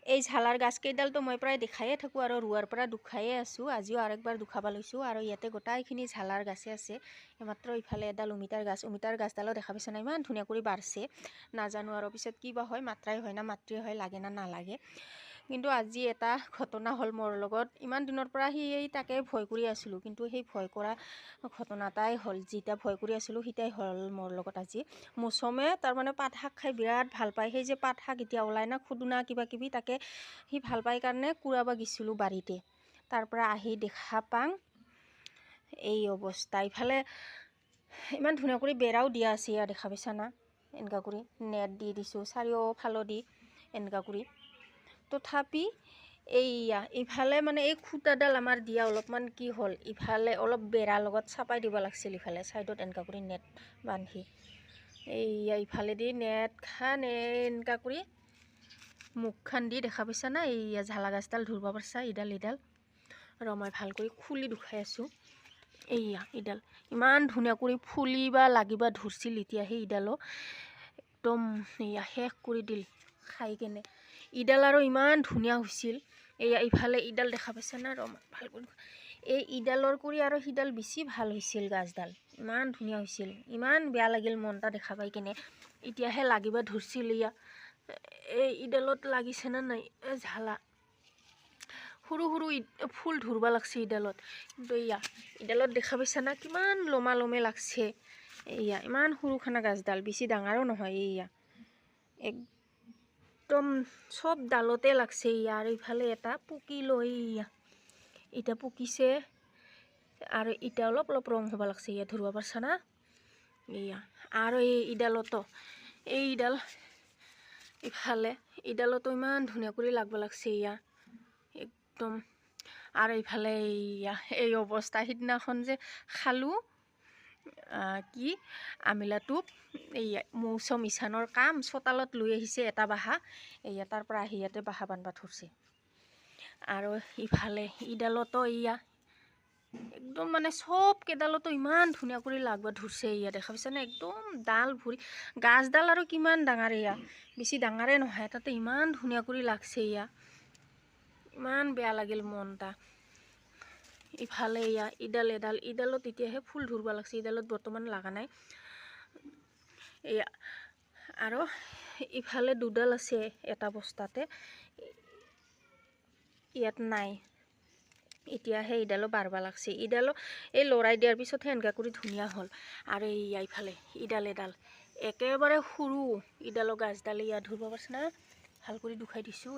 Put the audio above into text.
এই ঝালাৰ গাছকেইডালতো মই প্ৰায় দেখায়ে থাকোঁ আৰু ৰুৱাৰ পৰা দুখায়ে আছোঁ। আজিও আৰেকবাৰ দুখাব লৈছোঁ আৰু ইয়াতে গোটাইখিনি ঝালাৰ গাছে আছে। এইমাত্ৰ ইফালে এডাল অমিতাৰ গাছডালো দেখা পাইছে না, ইমান ধুনীয়া কৰি বাঢ়ছে। নাজানো আৰু পিছত কি বা হয়, মাত্ৰাই হয় না মাতৃ হয়, লাগে না নালাগে। কিন্তু আজি এটা ঘটনা হ'ল মোৰ লগত। ইমান দিনৰ পৰা তাকে ভয় কৰি আছিলোঁ, কিন্তু সেই ভয় কৰা ঘটনাটাই হ'ল। যেটা ভয় কৰি আছিলোঁ সিটাই হ'ল মোৰ লগত আজি। মৌচমে তাৰমানে পাত শাক খাই বিৰাট ভাল পায়। সেই যে পাত শাক এতিয়া ওলাই না, খুদুনা কিবা কিবি, তাকে সি ভাল পায় কাৰণে কুৰাব গিছিলোঁ বাৰীতে। তাৰ পৰা আহি দেখা পাং এই অৱস্থা। ইফালে ইমান ধুনীয়া কৰি বেৰাও দিয়া আছে, ইয়াত দেখা পাইছা না, এনেকা কৰি নেট দি দিছোঁ চাৰিওফালেদি এনেকা কৰি। তথাপি এইয়া ইফালে মানে এই খুটাডাল আমাৰ দিয়া অলপমান কি হ'ল, ইফালে অলপ বেৰাৰ লগত চাপাই দিব লাগিছিল। ইফালে ছাইডত এনেকা কৰি নেট বান্ধি, এইয়া ইফালেদি নেট খান এনেকা কৰি মুখখান দি দেখা পাইছা না, এইয়া ঝালা গাছডাল ধৰিব পাৰিছা। ইডাল ৰ মই ভাল কৰি খুলি দুখাই আছোঁ। এইয়া ইডাল ইমান ধুনীয়া কৰি ফুলিবা লাগিবা ধৰছিল। এতিয়া সেই ইডালো একদম এইয়া শেষ কৰি দিল খাই কেনে। ইডাল আৰু ইমান ধুনীয়া হৈছিল। এইয়া ইফালে ইডাল দেখা পাইছা না, ৰ ভাল কৰি। এই ইডালৰ কৰি আৰু সিডাল বেছি ভাল হৈছিল। গাছডাল ইমান ধুনীয়া হৈছিল, ইমান বেয়া লাগিল মনটা দেখা পাই কেনে। এতিয়াহে লাগিবা ধৰছিল। ইয়া এই ইডালত লাগিছে না নাই, ঝালা সৰু সৰু ফুল ধৰবা লাগছে ইডালত। কিন্তু ইয়া ইডালত দেখা পাইছা না, কিমান লমা লমে লাগছে। এইয়া ইমান সৰুখানা গাছডাল, বেছি ডাঙৰো নহয়। এইয়া একদম চব ডালতে লাগছে। ইয়া আৰু ইফালে এটা পকিল। ইয়া এতিয়া পকিছে আৰু এতিয়া অলপ অলপ ৰং হ'ব লাগছে। ইয়া ধৰিব পাৰিছা না। এইয়া আৰু এই ইডালতো, এই ইডাল ইফালে ইডালতো ইমান ধুনীয়া কৰি লাগব লাগছে। ইয়া একদম আৰু ইফালে এইয়া এই অৱস্থা। সিদিনাখন যে খালোঁ কি আমিলাটোপ, এইয়া মৌচম ইছানৰ কাম চোতালত লৈ আহিছে এটা বাহা। এইয়া তাৰ পৰা আহি ইয়াতে বাহা বান্ধবা ধৰছে। আৰু ইফালে ইডালতো ইয়া একদম মানে চব কেইডালতো ইমান ধুনীয়া কৰি লাগবা ধৰছে। ইয়া দেখা পাইছা নে, একদম ডাল ভৰি। গাছডাল আৰু কিমান ডাঙৰ, ইয়া বেছি ডাঙৰে নহয়, তাতে ইমান ধুনীয়া কৰি লাগছে। ইয়া ইমান বেয়া লাগিল মনটা। ইফালে ইয়া ইডালত এতিয়াহে ফুল ধৰবা লাগছে। ইডালত বৰ্তমান লাগা নাই। এয়া আৰু ইফালে দুডাল আছে এটা বস্তাতে, ইয়াত নাই। এতিয়াহে ইডালো বাঢ়বা লাগছে। ইডালো এই লৰাই দিয়াৰ পিছতহে এনেকা কৰি ধুনীয়া হ'ল। আৰু এইয়া ইফালে এডাল একেবাৰে সৰু ইডালৰ গাছডালে। ইয়াত ধৰিব পাৰিছে না, ভাল কৰি দুখাই দিছোঁ।